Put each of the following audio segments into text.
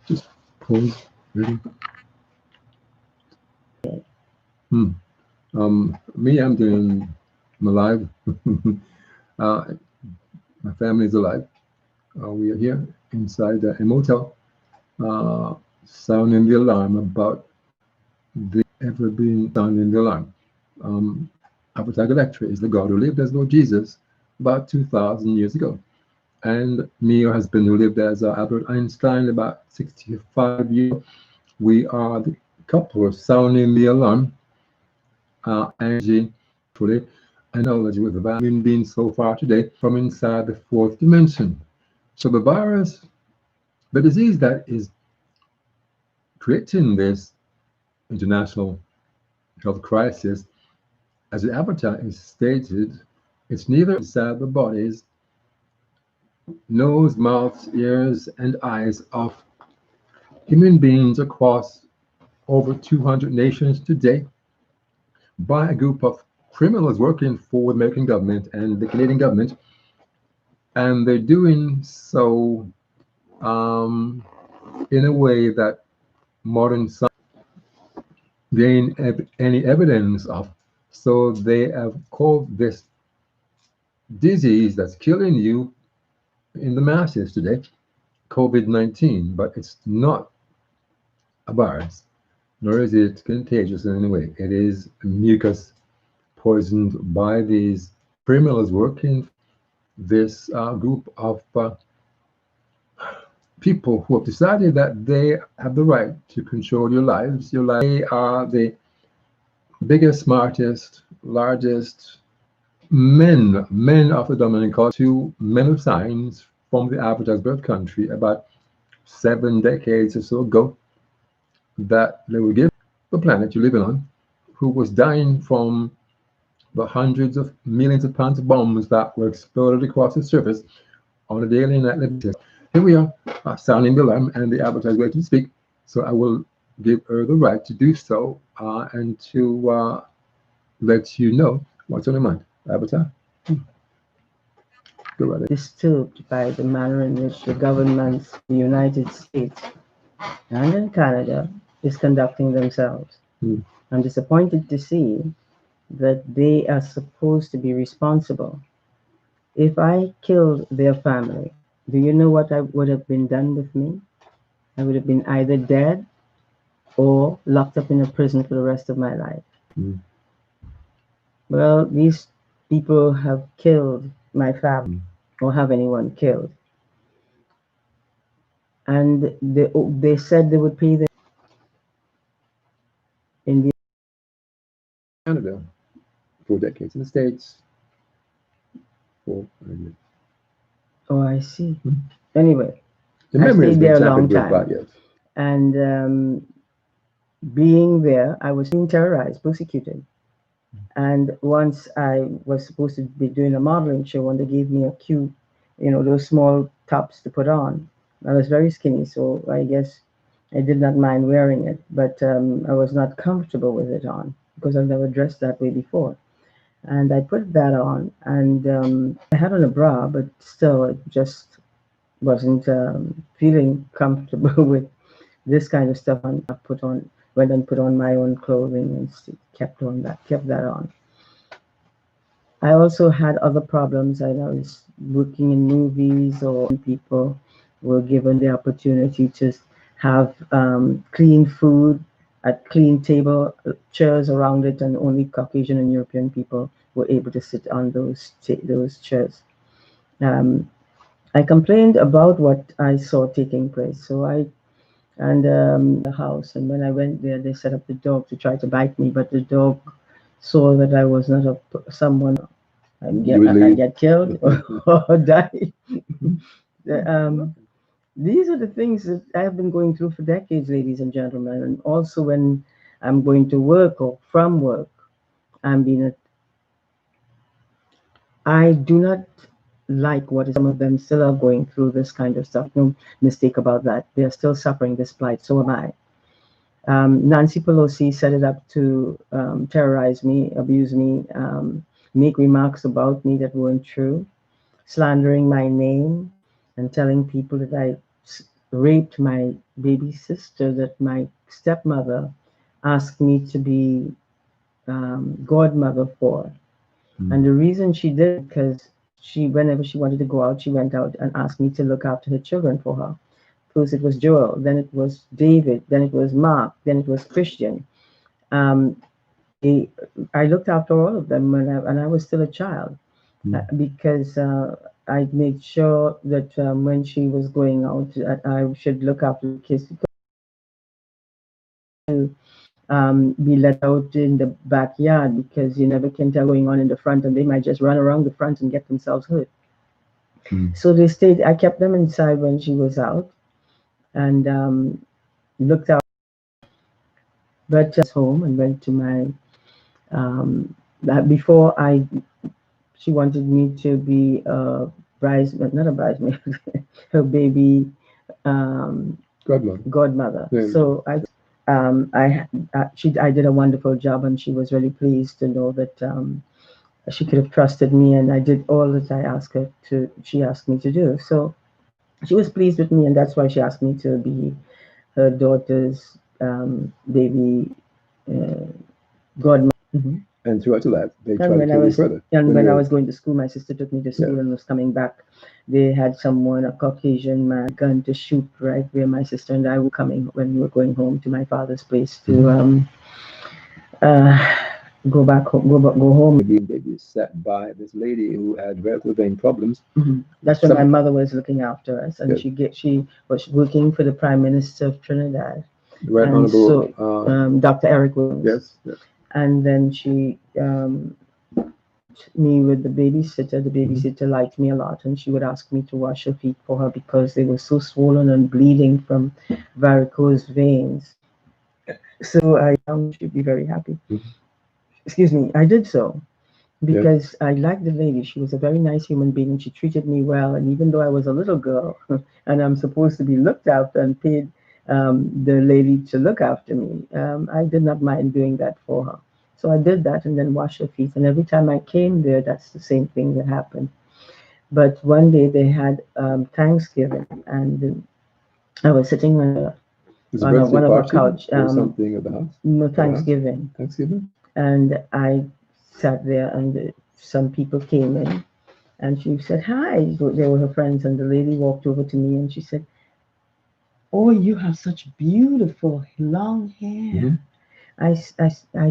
Just pause, really. Hmm. Me, I'm doing. I'm alive. uh, my family is alive. We are here inside a motel, uh, sounding the alarm about the ever being sounding the alarm. Um, Avatar Galextra is the God who lived as Lord Jesus about 2,000 years ago. And me, your husband, who lived as Albert Einstein about 65 years ago, we are the couple sounding the alarm, energy, fully, and knowledge with the human being so far today from inside the fourth dimension. So the virus, the disease that is creating this international health crisis, as the avatar is stated, it's neither inside the bodies, nose, mouth, ears, and eyes of human beings across over 200 nations today by a group of criminals working for the American government and the Canadian government, and they're doing so um, in a way that modern science gain any evidence of. So they have called this disease that's killing you in the masses today COVID-19, but it's not a virus, nor is it contagious in any way. It is mucus poisoned by these criminals working this group of people who have decided that they have the right to control your lives. Your life. They are the biggest, smartest, largest men of the dominant culture, two men of science from the Avatar's birth country about 7 decades or so ago, that they will give the planet you're living on, who was dying from the hundreds of millions of pounds of bombs that were exploded across the surface on a daily and nightly basis. Here we are, sounding the alarm, and the Avatar is waiting to speak. So I will give her the right to do so and to let you know what's on her mind. Avatar, go right ahead. Disturbed by the manner in which the governments in the United States and in Canada is conducting themselves. Hmm. I'm disappointed to see that they are supposed to be responsible. If I killed their family, do you know what I would have been done with me? I would have been either dead or locked up in a prison for the rest of my life. Hmm. Well, these people have killed my family or have anyone killed. And they said they would pay them in the. Canada, 4 decades in the States, for Oh, I see. hmm. Anyway, The I memory has stayed been there a tampered long with by time. yet. And being there, I was being terrorized, persecuted. And once I was supposed to be doing a modeling show, and they gave me a cute, those small tops to put on. I was very skinny, so I guess I did not mind wearing it, but I was not comfortable with it on because I've never dressed that way before. And I put that on, and I had on a bra, but still, it just wasn't feeling comfortable with this kind of stuff. And I went and put on my own clothing and kept that on. I also had other problems. I was working in movies, or people were given the opportunity to have clean food at clean table chairs around it, and only Caucasian and European people were able to sit on those chairs. Um, I complained about what I saw taking place. So I and the house, and when I went there, they set up the dog to try to bite me, but the dog saw that I was not someone You would I can leave. get killed or die. um, these are the things that I have been going through for decades, ladies and gentlemen. And also when I'm going to work or from work, I'm being. I do not like what some of them still are going through this kind of stuff. No mistake about that. They are still suffering this plight. So am I. Nancy Pelosi set it up to terrorize me, abuse me, make remarks about me that weren't true, slandering my name, and telling people that I raped my baby sister that my stepmother asked me to be godmother for. And the reason she did, because whenever she wanted to go out, she went out and asked me to look after her children for her. First it was Joel, then it was David, then it was Mark, then it was Christian. Um, I looked after all of them when I was still a child, because I made sure that when she was going out, I should look after the kids, to be let out in the backyard, because you never can tell what's going on in the front, and they might just run around the front and get themselves hurt. So they stayed. I kept them inside when she was out, and looked out. But home and went to my before she wanted me to be a bridesmaid, not a bridesmaid, her baby godmother. Yeah. So I did a wonderful job, and she was really pleased to know that she could have trusted me, and I did all that I asked her to. She asked me to do. So she was pleased with me, and that's why she asked me to be her daughter's baby godmother. And throughout your life, they tried to carry you further. And when I was going to school, my sister took me to school and was coming back. They had someone, a Caucasian man, gun to shoot right where my sister and I were coming when we were going home to my father's place to go back home, go home. Being babysat by this lady who had vertebral vein problems. That's when my mother was looking after us, and she was working for the Prime Minister of Trinidad, Right Honorable Dr. Eric Williams. Yes. And then she me with the babysitter. The babysitter liked me a lot, and she would ask me to wash her feet for her because they were so swollen and bleeding from varicose veins. So I she'd be very happy. Excuse me, I did so because I liked the lady. She was a very nice human being, and she treated me well. And even though I was a little girl and I'm supposed to be looked after and paid the lady to look after me, I did not mind doing that for her. So I did that and then washed her feet. And every time I came there, that's the same thing that happened. But one day they had Thanksgiving, and I was sitting on one of our couch. Something at the house? No, Thanksgiving. Thanksgiving? And I sat there, and some people came in, and she said, "Hi." They were her friends, and the lady walked over to me and she said, "Oh, you have such beautiful long hair." I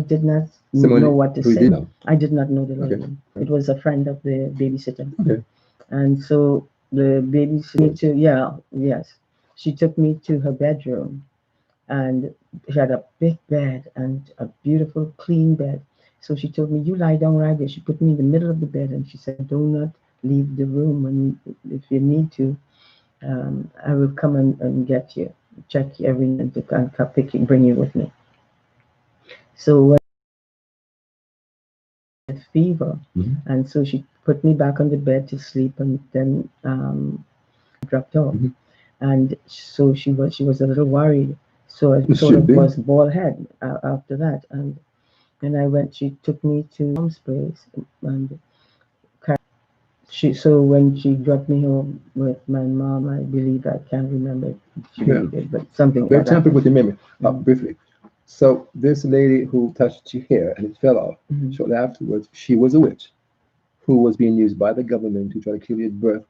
did not know what to say. I did not know the lady. It was a friend of the babysitter. And so the babysitter, she took me to her bedroom, and she had a big bed and a beautiful clean bed. So she told me, "You lie down right there." She put me in the middle of the bed, and she said, "Do not leave the room, and if you need to, I will come and get you, check you every night, and pick you, bring you with me." So when I had fever, and so she put me back on the bed to sleep, and then dropped off. And so she was a little worried. So I sort of was bald head after that, and I went. She took me to mom's place, and so when she dropped me home with my mom, I believe, I can't remember if she really did, but something. They're tampering with your memory. Briefly. So this lady who touched your hair and it fell off, shortly afterwards, she was a witch who was being used by the government to try to kill you at birth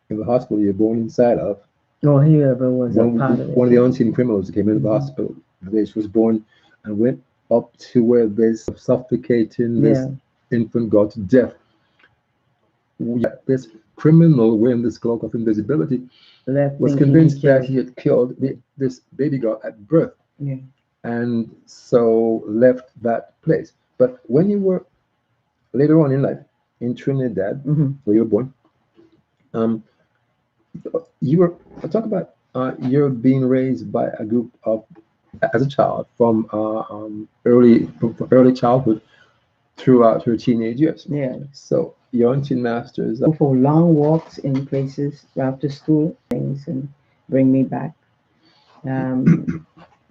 in the hospital you're born inside of. No, whoever was a part of it. One of the unseen criminals that came into the hospital. She was born and went up to where this suffocating this infant got to death. This criminal wearing this cloak of invisibility was convinced that he had killed this baby girl at birth. And so left that place. But when you were later on in life in Trinidad, where you were born, you were talk about you're being raised by a group of, as a child, from early childhood throughout your teenage years. So your auntie masters go for long walks in places after school things and bring me back.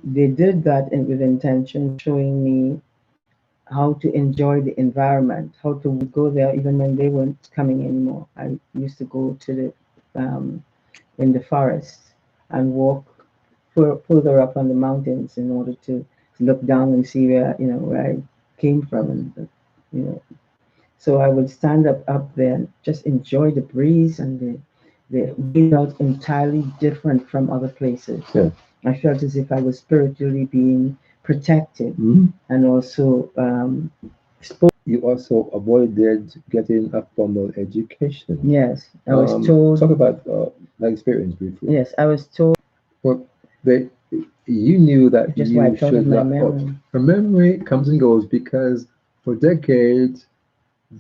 They did that with intention, showing me how to enjoy the environment, how to go there even when they weren't coming anymore. I used to go to the in the forest and walk further up on the mountains in order to look down and see where I came from, and so I would stand up there and just enjoy the breeze, and the we felt entirely different from other places. Yeah. I felt as if I was spiritually being protected, and also you also avoided getting a formal education. yes, I was told. Talk about that experience briefly. Yes, I was told. Well, they, you knew that Just you wiped out of should my not. memory. Her memory comes and goes because for decades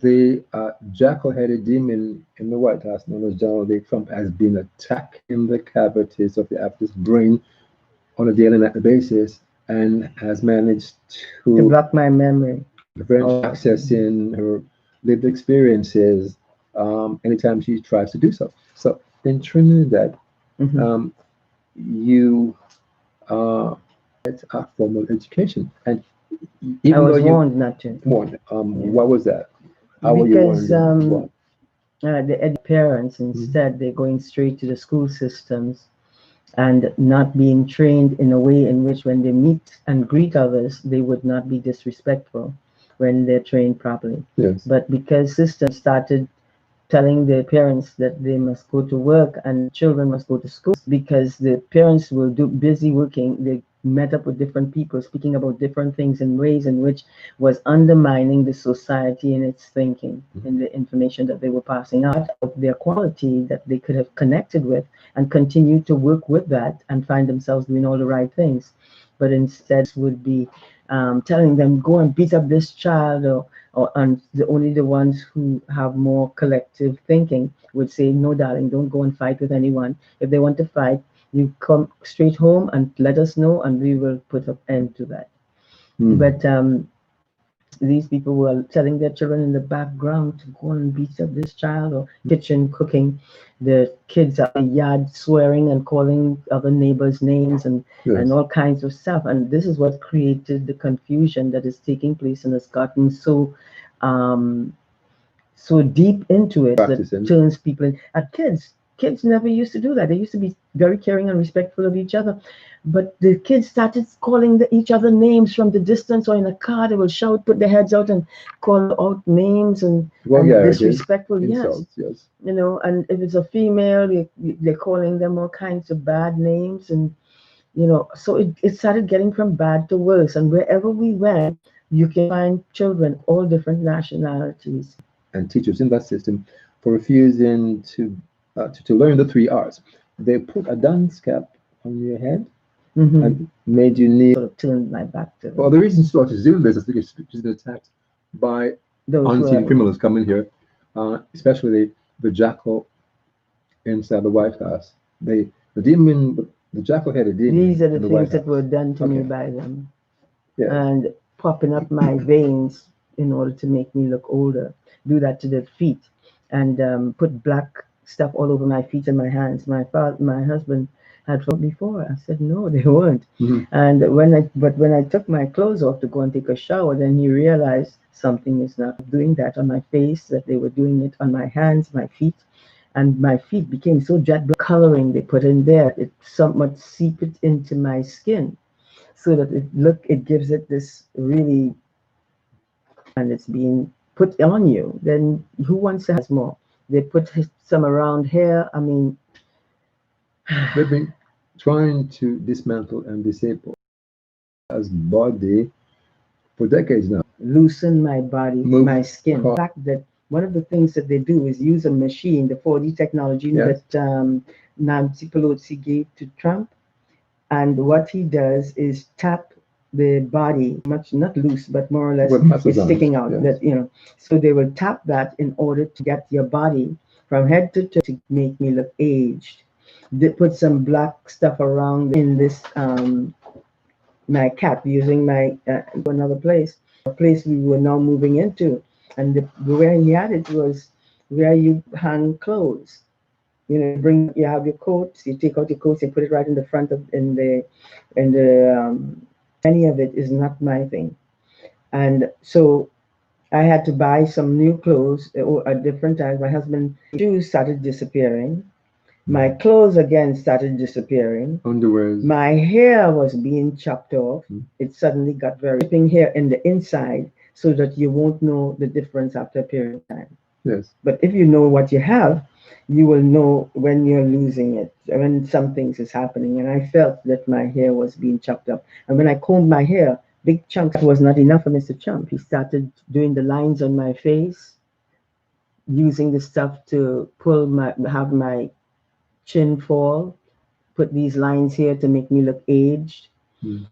the jackal-headed demon in the White House, known as Donald J. Trump, has been attacking the cavities of the actor's brain on a daily night basis and has managed To to block my memory. prevent accessing her lived experiences anytime she tries to do so. So in Trinidad, Mhm. you get a formal education, and I even though was you warned not to. warned, Yeah. what was that? How were you Because warned and what? the parents, instead, they're going straight to the school systems and not being trained in a way in which when they meet and greet others, they would not be disrespectful when they're trained properly. Yes. But because systems started telling their parents that they must go to work and children must go to school because the parents were busy working, they met up with different people speaking about different things in ways in which was undermining the society in its thinking and the information that they were passing out of their quality that they could have connected with and continue to work with that and find themselves doing all the right things. But instead would be telling them go and beat up this child, or and only the ones who have more collective thinking would say, no, darling, don't go and fight with anyone. If they want to fight, you come straight home and let us know, and we will put an end to that. But these people were telling their children in the background to go and beat up this child, or kitchen cooking. The kids are in the yard swearing and calling other neighbors names and all kinds of stuff. And this is what created the confusion that is taking place and has gotten um, so deep into it that turns people in. And kids never used to do that. They used to be very caring and respectful of each other. But the kids started calling each other names from the distance, or in a car, they will shout, put their heads out and call out names and disrespectful. Insults, yes. And if it's a female, they're calling them all kinds of bad names. And, so it started getting from bad to worse. And wherever we went, you can find children, all different nationalities. And teachers in that system for refusing to learn the 3 R's. They put a dance cap on your head and made you kneel. Sort of turned my back to them. Well, the reason she started doing this is because she's been attacked by unseen criminals coming here, especially the jackal inside the White House. The demon, the jackal-headed demon. These are the things that were done to me by them, and popping up my veins in order to make me look older. Do that to the feet, and put black stuff all over my feet and my hands. My husband had told me before. I said no, they weren't. And when I took my clothes off to go and take a shower, then he realized something is not doing that on my face, that they were doing it on my hands, my feet. And my feet became so jet black. Coloring they put in there, it somewhat seeped into my skin, so that it gives it this really, and it's being put on you. Then who wants to have more? They put some around here. I mean, they've been trying to dismantle and disable as body for decades now. Loosen my body, my skin. The fact that one of the things that they do is use a machine, the 4D technology that Nancy Pelosi gave to Trump. And what he does is tap the body, much not loose, but more or less it's sticking out. So they will tap that in order to get your body from head to toe to make me look aged. They put some black stuff around in this my cap, using my another place, a place we were now moving into, and where he had it was where you hang clothes. You have your coats, you take out your coats and put it right in the front of any of it is not my thing. And so I had to buy some new clothes at different times. My husband's shoes started disappearing. My clothes again started disappearing. Underwears. My hair was being chopped off. Mm. It suddenly got very chipping hair in the inside so that you won't know the difference after a period of time. Yes. But if you know what you have, you will know when you're losing it, when some things is happening. And I felt that my hair was being chopped up. And when I combed my hair, big chunks was not enough for Mr. Trump. He started doing the lines on my face, using the stuff to have my chin fall, put these lines here to make me look aged. Mm.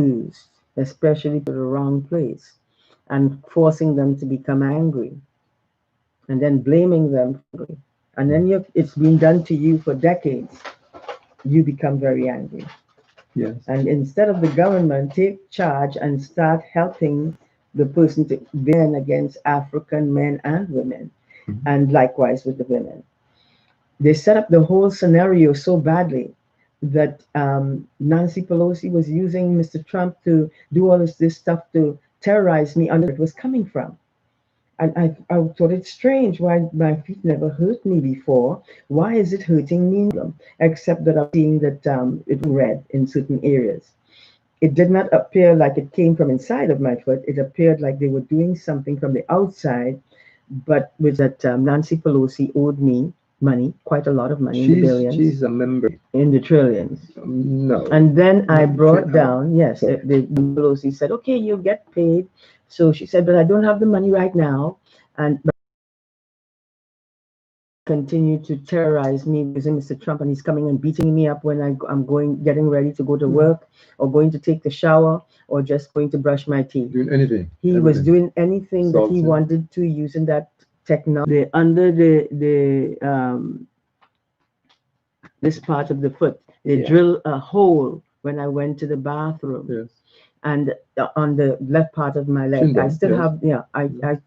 Used, especially to the wrong place, and forcing them to become angry, and then blaming them. And then it's been done to you for decades. You become very angry. Yes. And instead of the government take charge and start helping the person to win against African men and women, Mm-hmm. and likewise with the women, they set up the whole scenario so badly that Nancy Pelosi was using Mr. Trump to do all this stuff to terrorize me under it was coming from. And I thought it's strange why my feet never hurt me before. Why is it hurting me now? Except that I'm seeing that it red in certain areas. It did not appear like it came from inside of my foot. It appeared like they were doing something from the outside, but with that Nancy Pelosi owed me money, quite a lot of money, in the billions, She's a member. in the trillions. No. And then I No, brought no. down, yes, Sorry. the Pelosi said, okay, you'll get paid. So she said, but I don't have the money right now. And but continue to terrorize me using Mr. Trump, and he's coming and beating me up when I'm getting ready to go to work, or going to take the shower, or just going to brush my teeth. Doing anything. He was doing anything that he wanted to using that technology under this part of the foot. They drill a hole when I went to the bathroom. Yes. And on the left part of my leg, I still have, I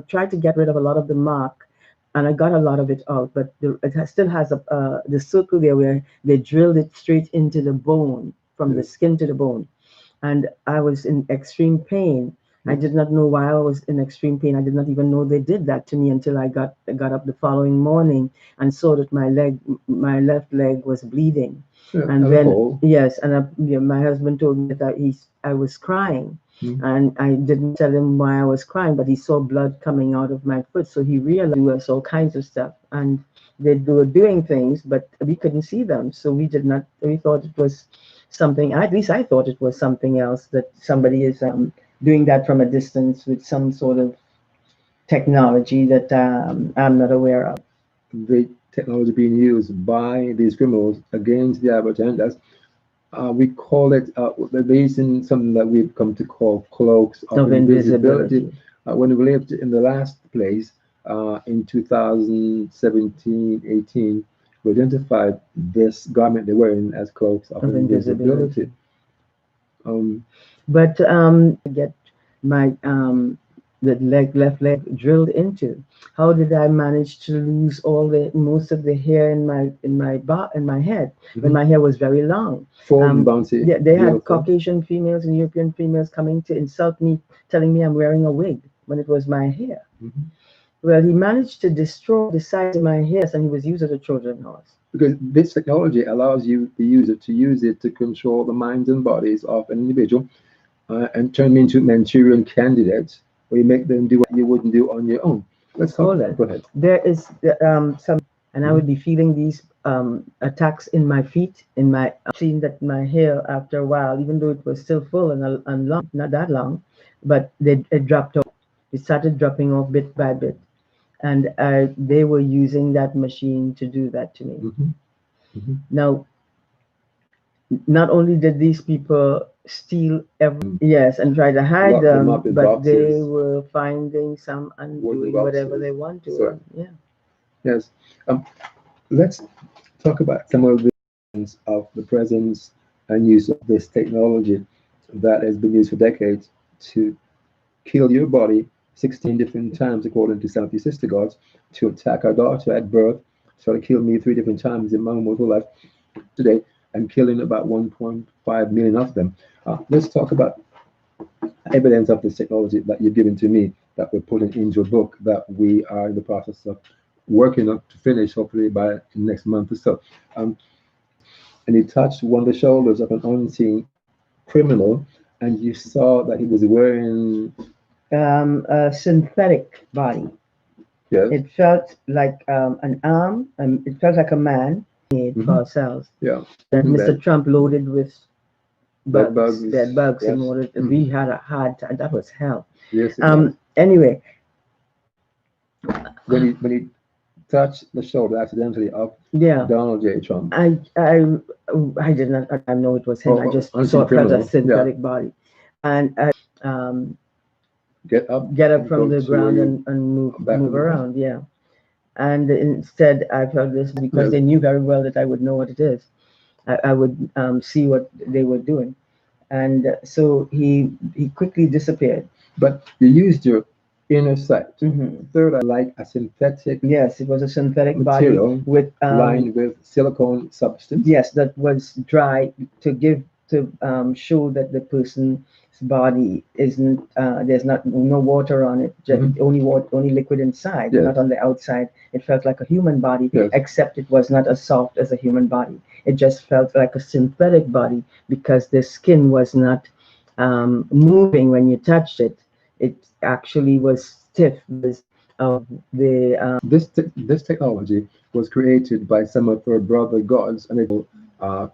tried to get rid of a lot of the mark, and I got a lot of it out, but it still has the circle there where they drilled it straight into the bone, from the skin to the bone. And I was in extreme pain. I did not know why I was in extreme pain. I did not even know they did that to me until I got up the following morning and saw that my left leg was bleeding. And then yes, and my husband told me that I was crying, and I didn't tell him why I was crying, but he saw blood coming out of my foot, so he realized there was all kinds of stuff, and they were doing things, but we couldn't see them, so we did not. We thought it was something. At least I thought it was something else, that somebody is doing that from a distance with some sort of technology that I'm not aware of. The technology being used by these criminals against the average earners. We call it, based in something that we've come to call cloaks of invisibility. When we lived in the last place, in 2017-18, we identified this garment they're wearing as cloaks of invisibility. But get my the left leg drilled into. How did I manage to lose most of the hair in my head when my hair was very long? Bouncy. Yeah, they had Caucasian females and European females coming to insult me, telling me I'm wearing a wig when it was my hair. Well, he managed to destroy the size of my hair, and he was used as a Trojan horse. Because this technology allows you, the user, to use it to control the minds and bodies of an individual and turn them into Manchurian candidates, where you make them do what you wouldn't do on your own. Let's talk. Go ahead. There is some, and I would be feeling these attacks in my feet, seeing that my hair after a while, even though it was still full and long, not that long, but it dropped off. It started dropping off bit by bit. And they were using that machine to do that to me. Now, not only did these people steal and try to hide them, but they were finding some and doing whatever they want to. Yes. Let's talk about some of the presence and use of this technology that has been used for decades to kill your body 16 different times, according to some of your sister gods, to attack our daughter at birth, try to kill me 3 different times in my mortal life today, and killing about 1.5 million of them. Let's talk about evidence of this technology that you've given to me, that we're putting into a book that we are in the process of working up to finish hopefully by next month or so. Um, and he touched one of the shoulders of an unseen criminal, and you saw that he was wearing, A synthetic body. yes, It felt like an arm, and it felt like a man made for hmm, ourselves. yeah, That Mr. bed, Trump loaded with bed bugs, bugs, dead bugs, in yes, order to, hmm, we had a hard time. That was hell. yes, it was. Anyway, When he touched the shoulder accidentally of yeah, Donald J. Trump, I I I did not I know it was him. I or just unseen saw felt a criminal, yeah, synthetic body, and I get up get up and from go the to where ground you and back move on the bed. around. Yeah, and instead I felt this because Yes, they knew very well that I would know what it is. I would see what they were doing, and so he quickly disappeared. but you used your inner sight. Hmm. Third eye, like a synthetic Yes, it was a synthetic body material with lined with silicone substance. yes, that was dry to give to show that the person's body isn't there's not no water on it, just Hmm. only water, only liquid inside, Yes, not on the outside. It felt like a human body, yes. except it was not as soft as a human body. It just felt like a synthetic body because the skin was not moving when you touched it. It actually was stiff because of the This technology was created by some of our brother gods, and it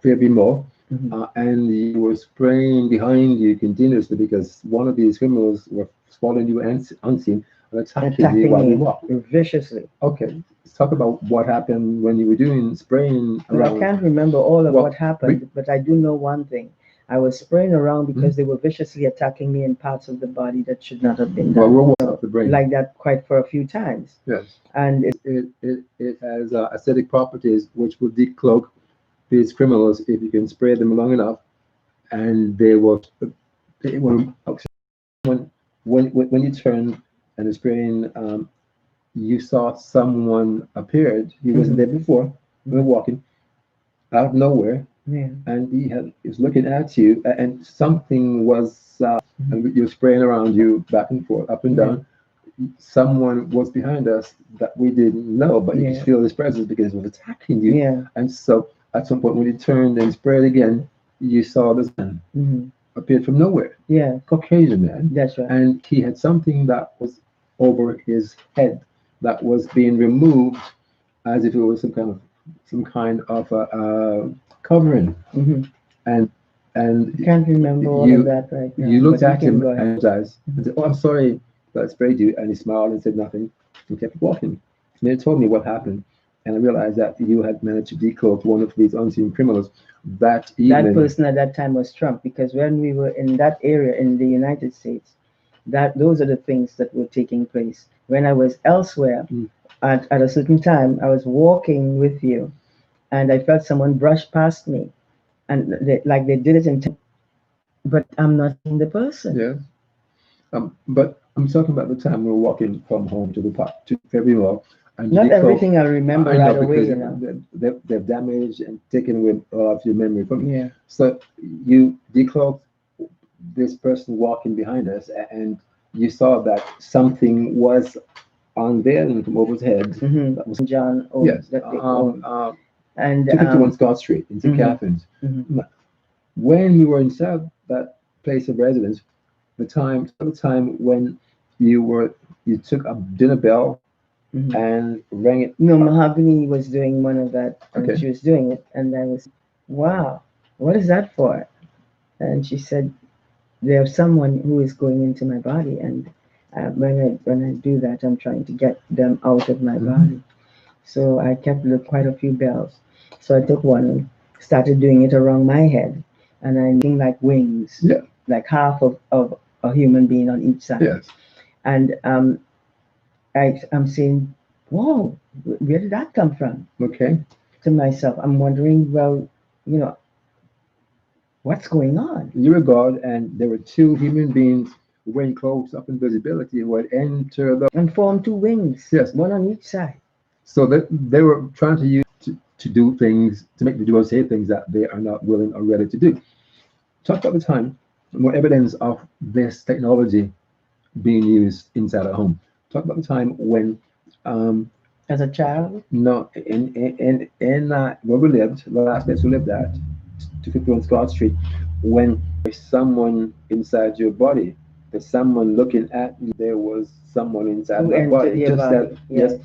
Phoebe More, mhm, and you were spraying behind you continuously because one of these criminals were following you unseen and attacking you attacking while you me walk. viciously. Okay, let's talk about what happened when you were doing spraying Well, I around. can't remember all of what Well, we, happened, but I do know one thing. I was spraying around because mhm. they were viciously attacking me in parts of the body that should not have been Well, done. we're walking off the brain. Like that quite for a few times. Yes, And it has acidic properties which will decloak these criminals if you can spray them long enough, and they will when you turn and the spraying, you saw someone appeared. He wasn't mhm, there before. We were walking out of nowhere, yeah, and he was looking at you, and something was, mhm, and you're spraying around you back and forth, up and yeah, down. Someone was behind us that we didn't know, but you could yeah, feel his presence because it was attacking you. yeah, And so at some point, when you turned and sprayed again, you saw this man mhm, appeared from nowhere, yeah, Caucasian man, that's right. and he had something that was over his head that was being removed as if it was some kind of a covering, Hmm. and I and can't remember all of you that right you now, but looked you at can him go ahead. and his eyes and Mhm. said, "Oh, I'm sorry that I sprayed you," and he smiled and said nothing and kept walking. And then he told me what happened, and I realized that you had managed to decloak one of these unseen criminals that That evening. person at that time was Trump because when we were in that area in the United States, that those are the things that were taking place. When I was elsewhere, Mm. at a certain time, I was walking with you, and I felt someone brush past me, and like they did it in, but I'm not seeing the person. Yes. But I'm talking about the time we were walking from home to the park to February, and you Not decloak. everything I remember I know right away, because you know. they've damaged and taken away all of your memory from you. Yeah, So you decloaked this person walking behind us, and you saw that something was on there and from over his head. hmm, That was John owned yes. that they owned, and 251 Scott Street in St. hmm, Catharines. hmm, When we were inside that place of residence, the time when you took a dinner bell hmm. and rang it. No, Mahogany was doing one of that, and Okay. she was doing it, and I was, wow, what is that for? And she said, there's someone who is going into my body, and when I do that, I'm trying to get them out of my Hmm. body. So I kept quite a few bells. So I took one and started doing it around my head, and I'm making like wings, Yeah. like half of a human being on each side. Yes. And I'm saying, whoa, where did that come from? Okay. To myself, I'm wondering, well, you know, what's going on? You were God, and there were two human beings wearing clothes up in visibility who had entered the. And form two wings, Yes. one on each side. So that they were trying to use to do things to make the duo say things that they are not willing or ready to do. Talk about the time, more evidence of this technology being used inside a home. Talk about the time when um, As a child? No, in where we lived, the last place we lived at, 251 Scott Street, when there's someone inside your body, there's someone looking at you, there was someone inside Who my entered body, your just that, body? yes, Yes.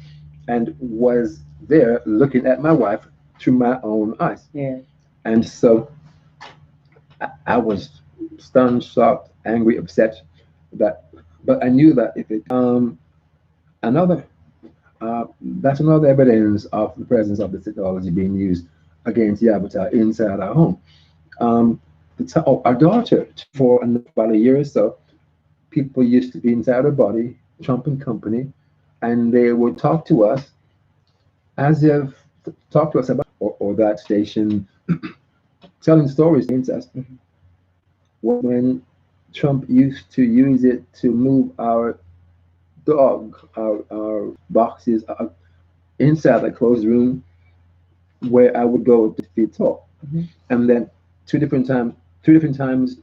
and was there looking at my wife through my own eyes. Yeah. And so I was stunned, shocked, angry, upset that, but I knew that if it, another, that's another evidence of the presence of this technology being used against the avatar inside our home. Our daughter, for about a year or so, people used to be inside her body, Trump and company, and they would talk to us as if talk to us about or that station, telling stories against us. Mhm. When Trump used to use it to move our dog, our boxes inside a closed room where I would go to feed tall. Mhm. And then two different times,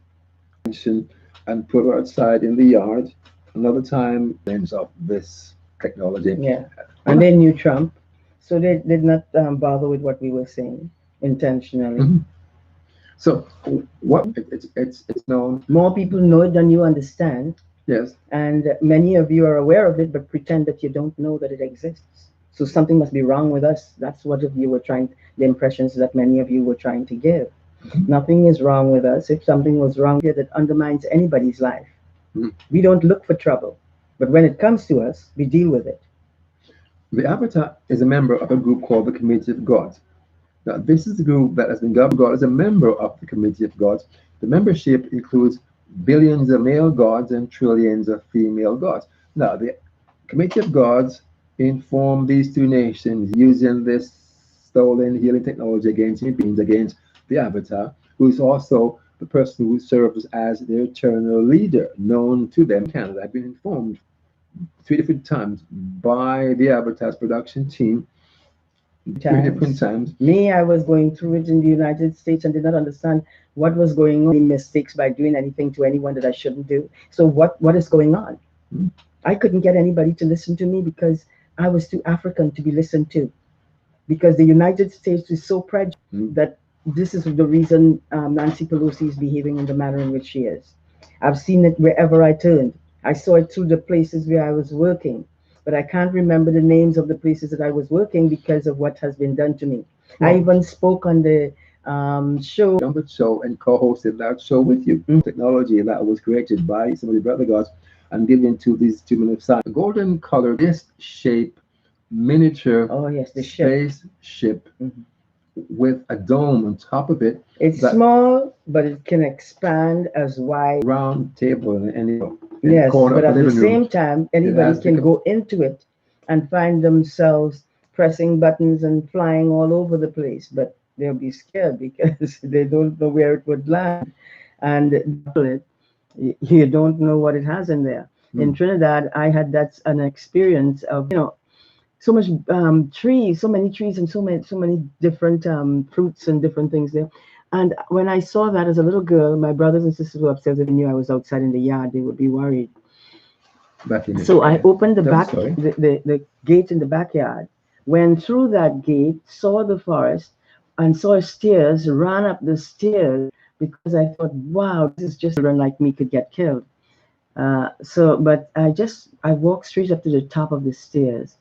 and put her outside in the yard. Another time, ends of this technology. Yeah. Well, And they knew Trump, so they did not bother with what we were saying intentionally. mhm. So what it's known. More people know it than you understand, Yes. and many of you are aware of it, but pretend that you don't know that it exists. So something must be wrong with us. That's what you were trying, the impressions that many of you were trying to give. Nothing is wrong with us. If something was wrong here that undermines anybody's life, Mhm. we don't look for trouble. But when it comes to us, we deal with it. The Avatar is a member of a group called the Committee of Gods. Now, this is the group that has been governed. God is a member of the Committee of Gods. The membership includes billions of male gods and trillions of female gods. Now, the Committee of Gods informed these two nations using this stolen healing technology against human beings, against the Avatar, who is also the person who serves as their eternal leader, known to them in Canada. I've been informed three different times by the Avatar's production team, three different Times. times. Me, I was going through it in the United States and did not understand what was going on. Any mistakes by doing anything to anyone that I shouldn't do. So what is going on? Hmm. I couldn't get anybody to listen to me because I was too African to be listened to. Because the United States is so prejudiced Hmm. that this is the reason Nancy Pelosi is behaving in the manner in which she is. I've seen it wherever I turned. I saw it through the places where I was working, but I can't remember the names of the places that I was working because of what has been done to me. I Well, even spoke on the show. Numbered Show and co-hosted that show with you. Technology that was created by some of the brother gods and given to these two men of science. A golden colored disc shaped miniature Oh yes, the ship. spaceship Mhm. with a dome on top of it, It's that small, but it can expand as wide. round table in the Yes, corner but of the at the living room. same time, It anybody has the can go into it and find themselves pressing buttons and flying all over the place, but they'll be scared because they don't know where it would land. And it, you don't know what it has in there. In Hmm. Trinidad, I had that's an experience of so much trees, so many trees, and so many different fruits and different things there. And when I saw that as a little girl, my brothers and sisters were upstairs. If they knew I was outside in the yard, they would be worried. Back in it. So I opened the Tell the back, story. the gate in the backyard, went through that gate, saw the forest, and saw stairs, ran up the stairs because I thought, wow, this is just children like me could get killed. But I walked straight up to the top of the stairs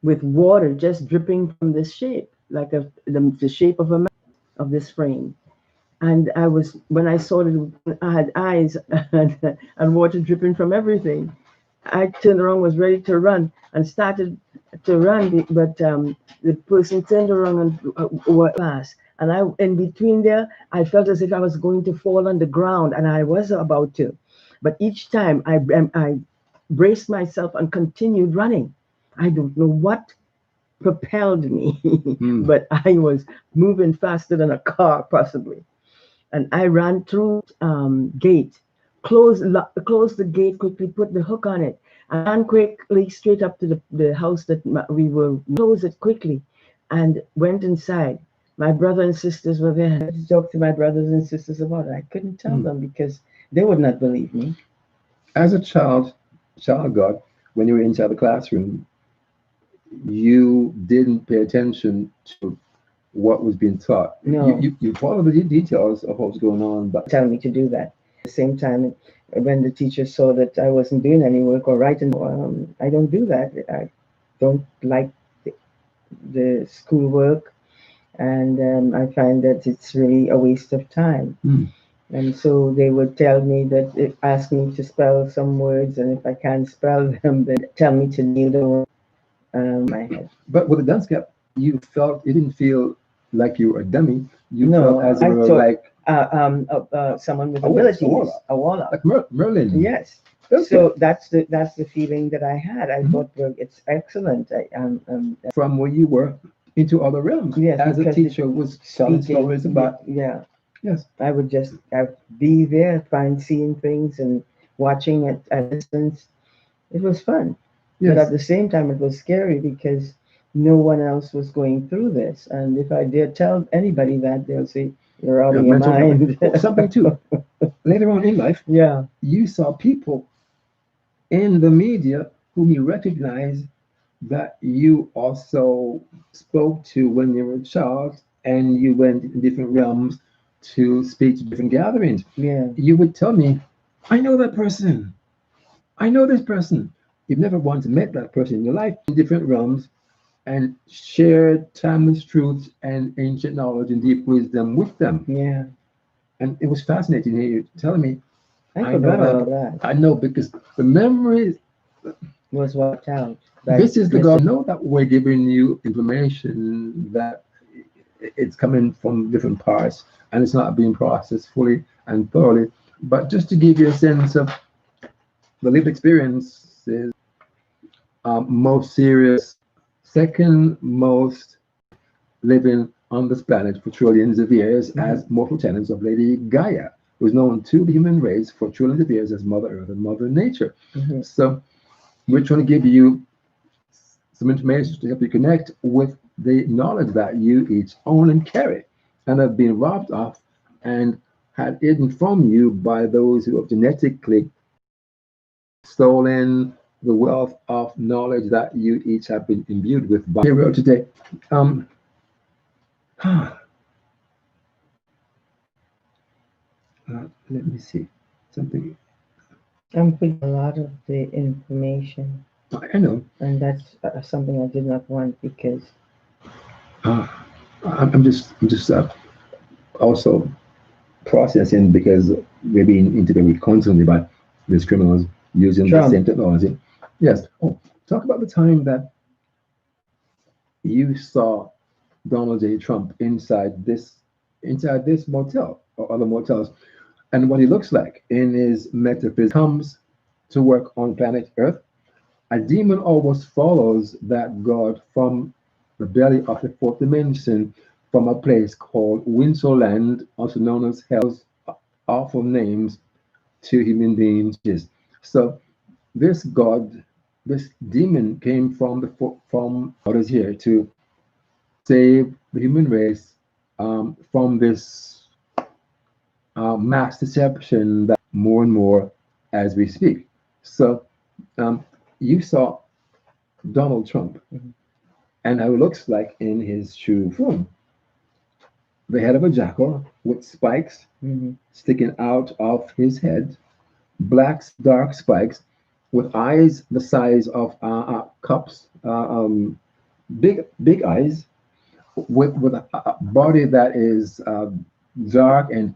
with water just dripping from this shape, like the shape of a man of this frame. And when I saw it, I had eyes and water dripping from everything. I turned around, was ready to run, and started to run, but the person turned around and fast. And in between there, I felt as if I was going to fall on the ground, and I was about to. But each time I braced myself and continued running. I don't know what propelled me, Hmm. but I was moving faster than a car, possibly. And I ran through gate, closed the gate quickly, put the hook on it, and ran quickly straight up to the house that we were close it quickly, and went inside. My brother and sisters were there. I had to talk to my brothers and sisters about it. I couldn't tell Hmm. them because they would not believe me. As a child of God, when you were inside the classroom, you didn't pay attention to what was being taught. No. You follow the details of what was going on, but Tell me to do that. At the same time, when the teacher saw that I wasn't doing any work or writing, I don't do that. I don't like the schoolwork, and I find that it's really a waste of time. And so they would tell me that, ask me to spell some words, and if I can't spell them, then tell me to kneel down. My head. But with the dance cap, you didn't feel like you were a dummy. You No, felt as I you were thought like someone with a witch, abilities, a warlock. like Merlin. Yes. Okay. So that's the feeling that I had. I thought, well, it's excellent. From where you were into other realms. Yes, as a because teacher was telling speaking, stories about. yeah, Yes. I would just be there, seeing things and watching it at a distance. It was fun. But Yes. at the same time, it was scary because no one else was going through this. And if I dare tell anybody that, they'll say, you're out of your mental mind. something too. Later on in life, Yeah. you saw people in the media whom you recognized that you also spoke to when you were a child, and you went in different realms to speak to different gatherings. Yeah. You would tell me, I know that person. I know this person. You've never once met that person in your life in different realms and shared timeless truths and ancient knowledge and deep wisdom with them. Yeah. And it was fascinating to hear you telling me, I know forgot all that. that. I know, because the memories, Was wiped out. this is the God. Know that we're giving you information that it's coming from different parts and it's not being processed fully and thoroughly. But just to give you a sense of the lived experiences, most serious, second most living on this planet for trillions of years as mortal tenants of Lady Gaia, who is known to the human race for trillions of years as Mother Earth and Mother Nature. So we're trying to give you some information to help you connect with the knowledge that you each own and carry and have been robbed of and had hidden from you by those who have genetically stolen the wealth of knowledge that you each have been imbued with by hero today. Let me see something. I'm putting a lot of the information, I know. and that's something I did not want because I'm just also processing, because we're being integrated constantly by these criminals using the same technology. Yes. Oh, talk about the time that you saw Donald J. Trump inside this motel or other motels, and what he looks like in his metaphysics. Comes to work on planet Earth. A demon always follows that god from the belly of the fourth dimension, from a place called Winterland, also known as Hell's awful names to human beings. So this god, this demon, came from from what is here to save the human race from this mass deception that more and more as we speak. So you saw Donald Trump and how it looks like in his true form. The head of a jackal with spikes sticking out of his head, black, dark spikes with eyes the size of cups, big eyes, with a body that is dark and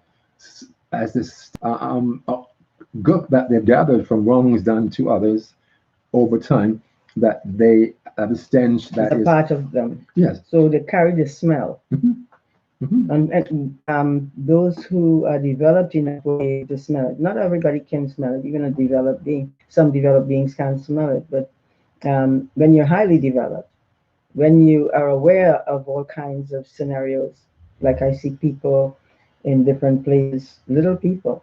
as this gook that they've gathered from wrongs done to others over time, that they have a stench that is a part of them. Yes. So they carry the smell. And those who are developed in a way to smell it. Not everybody can smell it. Even a developed being, some developed beings can't smell it. But when you're highly developed, when you are aware of all kinds of scenarios, like I see people in different places, little people,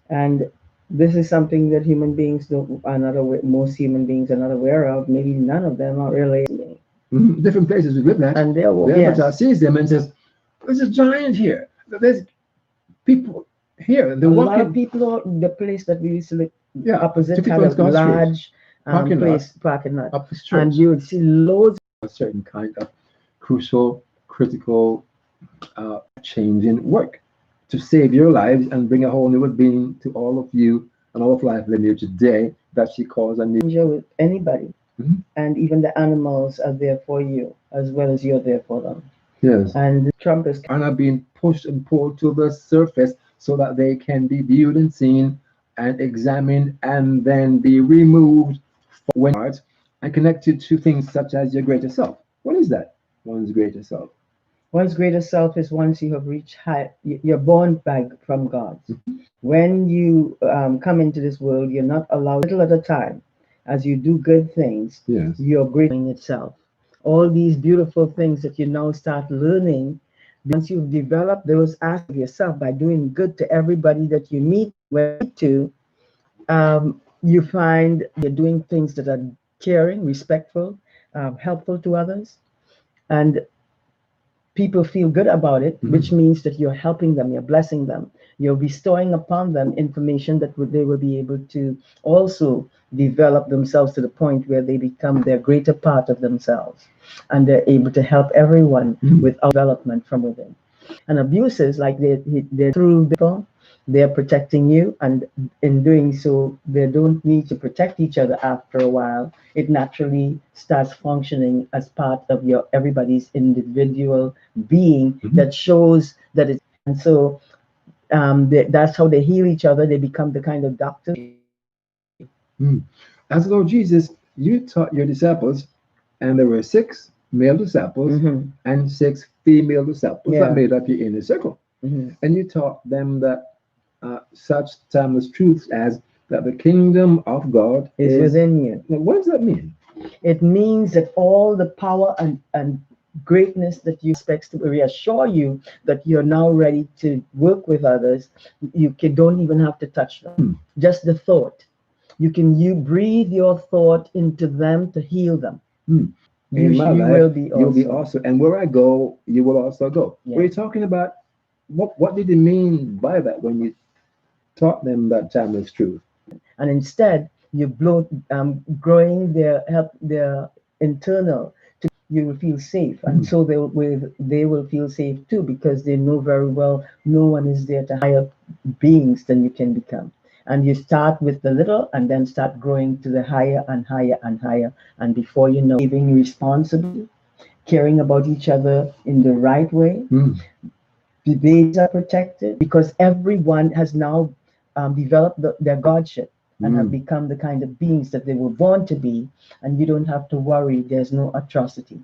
and this is something that human beings are not aware. Most human beings are not aware of. Maybe none of them are really. Different places we live at, and the Avatar sees them and says, "There's a giant here. There's people here." A lot of people, the place that we used to live opposite had a large Parking lot. parking lot, Up the street. and you would see loads A certain kind of crucial, critical change in work to save your lives and bring a whole new being to all of you and all of life living here today that she calls a new. danger with anybody, Mhm. and even the animals are there for you as well as you're there for them. Yes. And Trump is Are not being pushed and pulled to the surface so that they can be viewed and seen and examined and then be removed when art and connected to things such as your greater self. What is that? One's greater self. one's greater self is once you have reached high, you're born back from God. When you come into this world, you're not allowed little at a time. As you do good things, Yes. you're great in itself. All these beautiful things that you now start learning, once you've developed those aspects of yourself by doing good to everybody that you meet to, you find you're doing things that are caring, respectful, helpful to others, and people feel good about it, which means that you're helping them, you're blessing them, you're bestowing upon them information that they will be able to also develop themselves to the point where they become their greater part of themselves, and they're able to help everyone with development from within. And abuses, like they're through the phone, they're protecting you, and in doing so, they don't need to protect each other. After a while, it naturally starts functioning as part of your everybody's individual being that shows that it's. And so that's how they heal each other. They become the kind of doctor. As Lord Jesus, you taught your disciples, and there were 6 male disciples and 6 female disciples that made up your inner circle. And you taught them that such timeless truths as that the kingdom of God is within you. Now, what does that mean? It means that all the power and greatness that you expect to reassure you that you're now ready to work with others, don't even have to touch them. Just the thought. You breathe your thought into them to heal them. In my life, will be you'll be also, and where I go, you will also go. Yeah. Were you talking about what did you mean by that when you taught them that timeless truth? And instead, you growing their internal. You will feel safe, and so they will feel safe too, because they know very well no one is there to higher beings than you can become. And you start with the little and then start growing to the higher and higher and higher, and before you know, being responsible, caring about each other in the right way. The babies are protected because everyone has now developed their godship and have become the kind of beings that they were born to be, and you don't have to worry. There's no atrocity.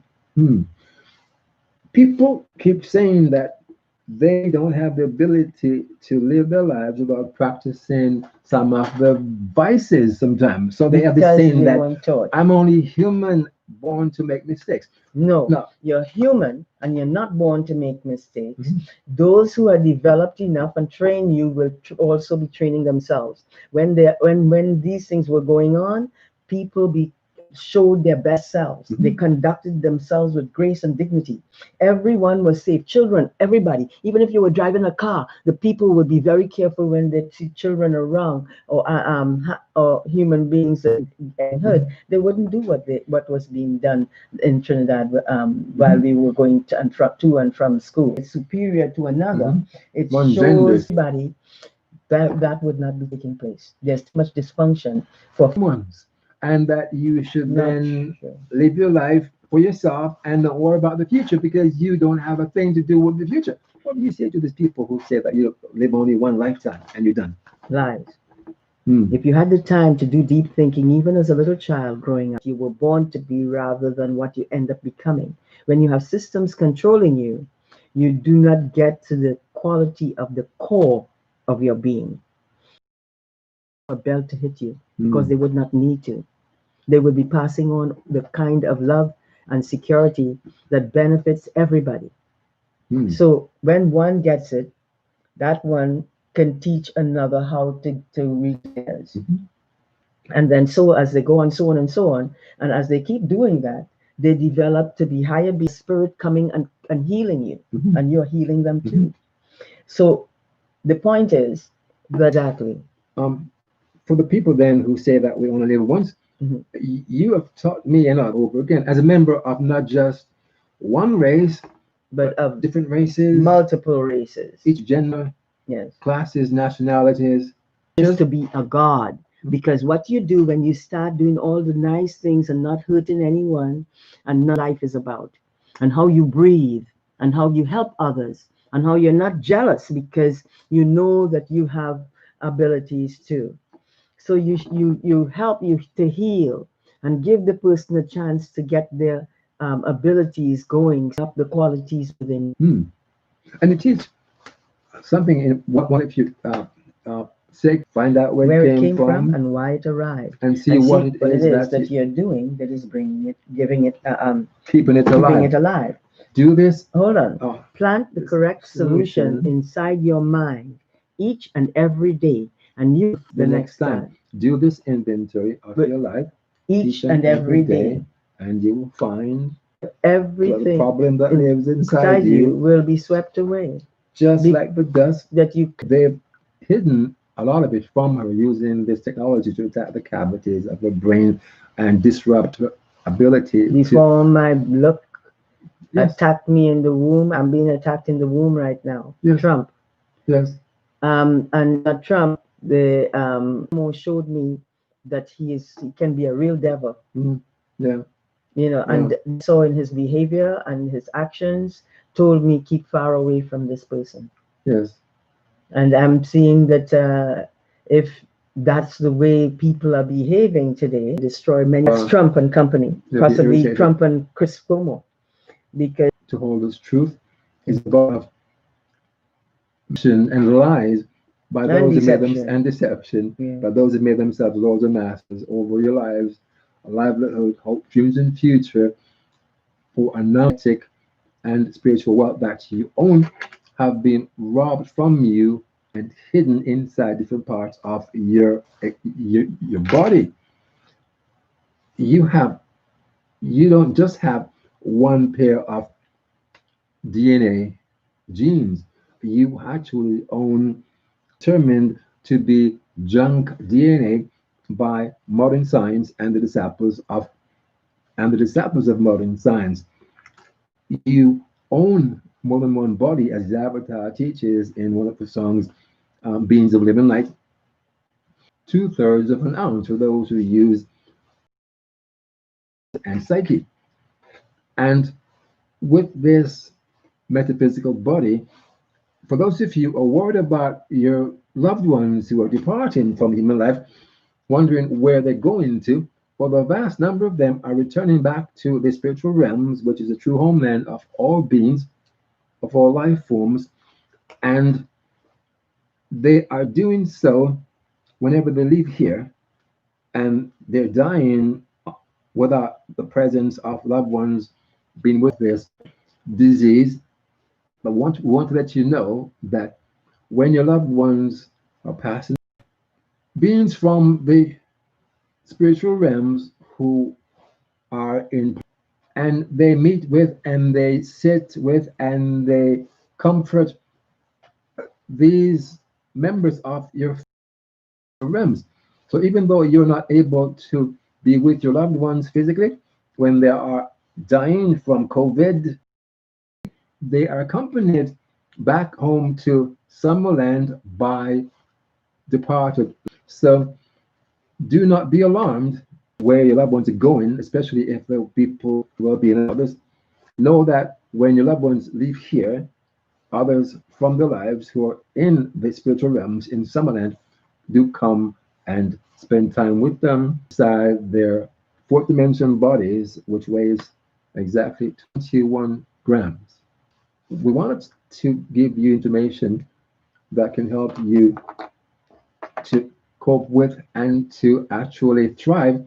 People keep saying that they don't have the ability to live their lives without practicing some of the vices sometimes. So they have this saying that I'm only human, born to make mistakes. No, you're human and you're not born to make mistakes. Those who are developed enough and train you will also be training themselves. When these things were going on, people showed their best selves. They conducted themselves with grace and dignity. Everyone was safe. Children, everybody. Even if you were driving a car, the people would be very careful when they see children around or human beings that getting hurt. They wouldn't do what was being done in Trinidad while we were going to and from school. It's superior to another. It shows everybody that would not be taking place. There's too much dysfunction for ones. And that you should then live your life for yourself and not worry about the future because you don't have a thing to do with the future. What do you say to these people who say that you live only one lifetime and you're done? Lies. If you had the time to do deep thinking, even as a little child growing up, you were born to be rather than what you end up becoming. When you have systems controlling you, you do not get to the quality of the core of your being. A belt to hit you because they would not need to. They will be passing on the kind of love and security that benefits everybody. So when one gets it, that one can teach another how to reach theirs. And then so as they go on, so on and so on, and as they keep doing that, they develop to be higher, be spirit coming and healing you, and you're healing them too. So the point is, exactly. For the people then who say that we only live once, Mhm. You have taught me and over again as a member of not just one race, But but of different races, multiple races. each gender, Yes. classes, nationalities. Is Just to be a God. Because what you do when you start doing all the nice things and not hurting anyone, and not life is about, and how you breathe, and how you help others, and how you're not jealous because you know that you have abilities too. So you help you to heal and give the person a chance to get their abilities going, up the qualities within. hmm. And it is something in what if you say find out where it Where it came came from from and why it arrived, and see and what see it what it is is that that is you're doing that is bringing it, giving it, keeping it keeping alive. it alive. Do this. Hold on. Oh, Plant the this correct solution solution inside your mind each and every day, and you the the next next time. time. Do this inventory of But your life each each and and every every day, day, and you will find the little everything problem that lives inside inside you you, will be swept away. just Be- like the dust. that you They've hidden a lot of it from her using this technology to attack the cavities of the brain and disrupt her ability to. before my look Yes, attacked me in the womb. I'm being attacked in the womb right now. yes, Trump. yes. And Trump, the more showed me that he can be a real devil, Mhm. Yeah, yeah, and saw in his behavior and his actions told me keep far away from this person. yes. And I'm seeing that if that's the way people are behaving today, destroy many Trump and company, You'll be possibly irritated. Trump and Chris Cuomo, because To hold this truth is God of and lies by and those who made them deception. and deception Yeah. by those who made themselves lords and masters over your lives, livelihood, hope, dreams, and future for anarchic and spiritual wealth that you own have been robbed from you and hidden inside different parts of your body. You have you don't just have one pair of DNA genes. You actually own determined to be junk DNA by modern science and the disciples of modern science. You own more than one body, as the Avatar teaches in one of the songs, "Beings of Living Light." 2/3 of an ounce for those who use and psyche. And with this metaphysical body, for those of you who are worried about your loved ones who are departing from human life, wondering where they're going to, well, the vast number of them are returning back to the spiritual realms, which is the true homeland of all beings, of all life forms, and they are doing so whenever they leave here, and they're dying without the presence of loved ones being with this disease. But want to let you know that when your loved ones are passing, beings from the spiritual realms who are in and they meet with and they sit with and they comfort these members of your realms. So even though you're not able to be with your loved ones physically, when they are dying from COVID, they are accompanied back home to Summerland by departed. So do not be alarmed where your loved ones are going, especially if the people will be in others. Know that when your loved ones leave here, others from their lives who are in the spiritual realms in Summerland do come and spend time with them inside their fourth dimension bodies, which weighs exactly 21 grams. We wanted to give you information that can help you to cope with and to actually thrive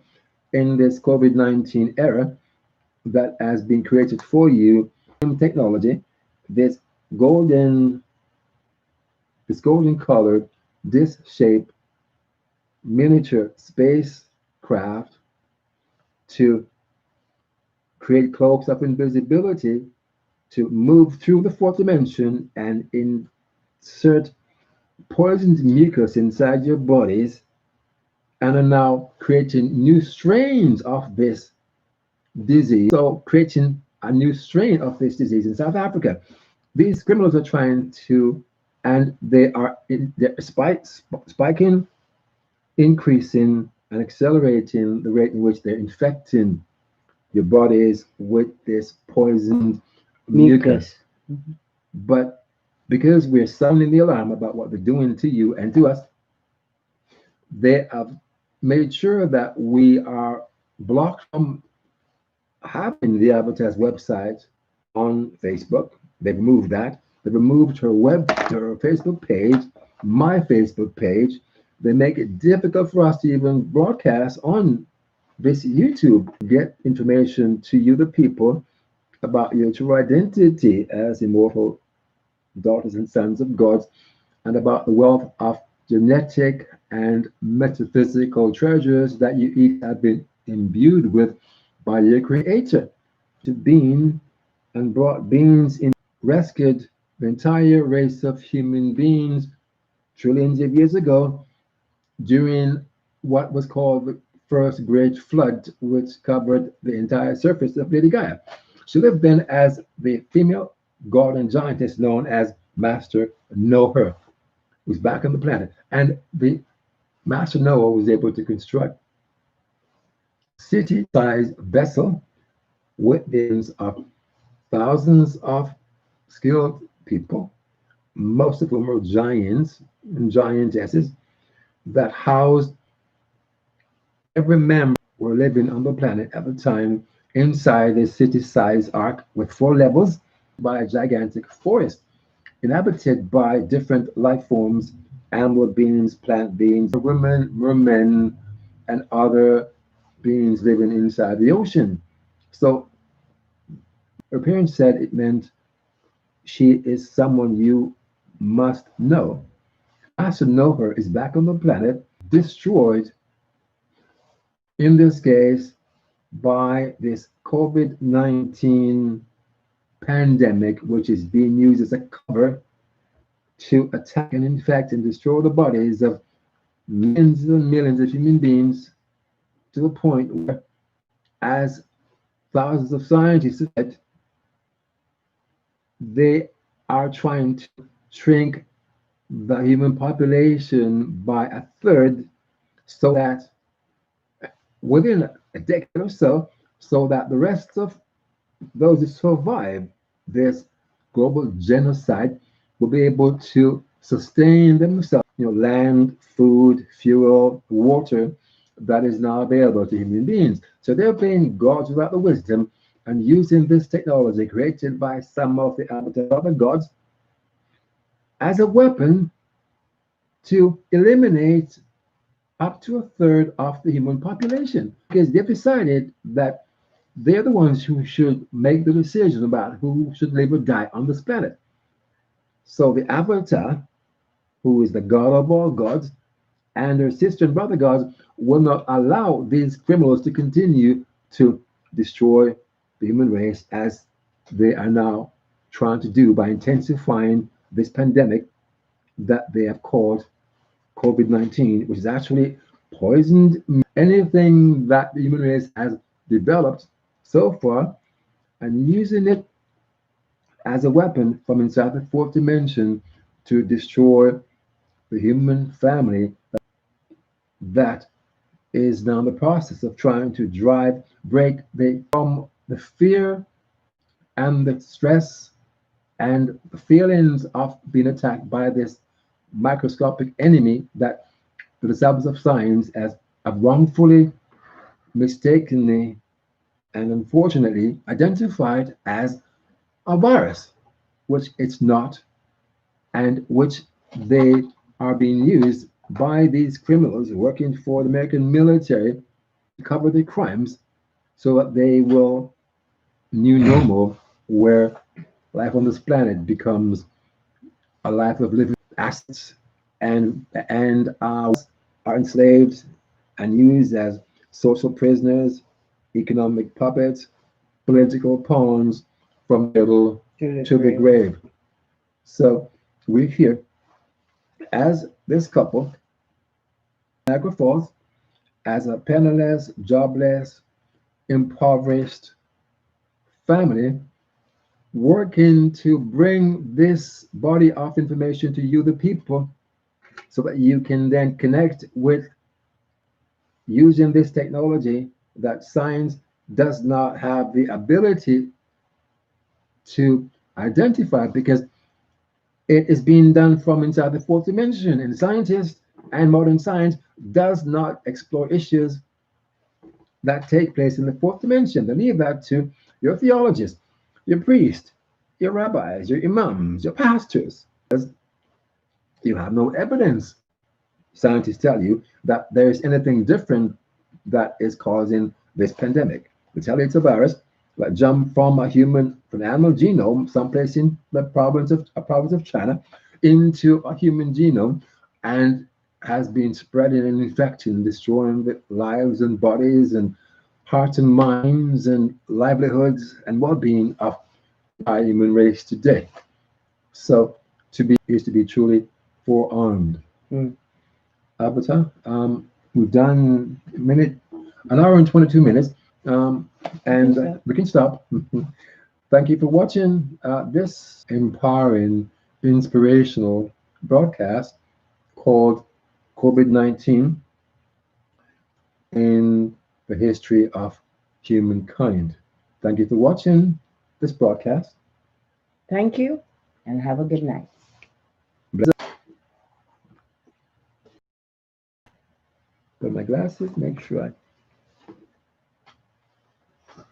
in this COVID-19 era that has been created for you. Technology, this golden, this golden colored, this shape miniature spacecraft to create cloaks of invisibility to move through the fourth dimension and insert poisoned mucus inside your bodies and are now creating new strains of this disease. So creating a new strain of this disease in South Africa. These criminals are trying to, and they're spiking, increasing, and accelerating the rate in which they're infecting your bodies with this poisoned mucus. Mucus. Mhm. But because we're sounding the alarm about what they're doing to you and to us, they have made sure that we are blocked from having the Avatar's website on Facebook. They've removed that. They've removed her Facebook page, my Facebook page. They make it difficult for us to even broadcast on this YouTube, get information to you, the people, about your true identity as immortal daughters and sons of God, and about the wealth of genetic and metaphysical treasures that you each have been imbued with by your Creator. To being and brought beings in, rescued the entire race of human beings trillions of years ago during what was called the first great flood, which covered the entire surface of Lady Gaia. She lived then as the female god and giantess known as Master Know-Her, who's back on the planet. And the Master Noah was able to construct city-sized vessel with the of thousands of skilled people, most of whom were giants and giantesses, that housed every member were living on the planet at the time inside a city-sized ark with 4 levels by a gigantic forest, inhabited by different life forms, animal beings, plant beings, women, mermen, and other beings living inside the ocean. So her parents said it meant she is someone you must know. Master Know-Her is back on the planet, destroyed in this case by this COVID 19 pandemic, which is being used as a cover to attack and infect and destroy the bodies of millions and millions of human beings to the point where, as thousands of scientists have said, they are trying to shrink the human population by a third so that within a decade or so, so that the rest of those who survive this global genocide will be able to sustain themselves, land, food, fuel, water that is now available to human beings. So they're playing gods without the wisdom and using this technology created by some of the other gods as a weapon to eliminate up to a third of the human population because they've decided that they're the ones who should make the decision about who should live or die on this planet. So the Avatar, who is the god of all gods, and her sister and brother gods will not allow these criminals to continue to destroy the human race as they are now trying to do by intensifying this pandemic that they have called COVID 19, which is actually poisoned anything that the human race has developed so far and using it as a weapon from inside the fourth dimension to destroy the human family that is now in the process of trying to break from the fear and the stress and the feelings of being attacked by this microscopic enemy that the disciples of science has have wrongfully, mistakenly, and unfortunately identified as a virus, which it's not, and which they are being used by these criminals working for the American military to cover their crimes so that they will new normal where life on this planet becomes a life of living assets and are enslaved and used as social prisoners, economic puppets, political pawns from the cradle To the to the grave. grave. So we're here as this couple, Niagara Falls, as a penniless, jobless, impoverished family, working to bring this body of information to you, the people, so that you can then connect with using this technology that science does not have the ability to identify, because it is being done from inside the fourth dimension, and scientists and modern science does not explore issues that take place in the fourth dimension. They leave that to your theologists, your priests, your rabbis, your imams, your pastors. You have no evidence, scientists tell you, that there is anything different that is causing this pandemic. They tell you it's a virus that jumped from a human, from an animal genome, someplace in the province of China, into a human genome, and has been spreading and infecting, destroying the lives and bodies and hearts and minds and livelihoods and well-being of the entire human race today. So to be is to be truly forearmed. Mm. Avatar, we've done an hour and 22 minutes, and So, we can stop. Thank you for watching this empowering, inspirational broadcast called COVID-19 in the history of humankind. Thank you for watching this broadcast. thank you and have a good night. Put my glasses, make sure I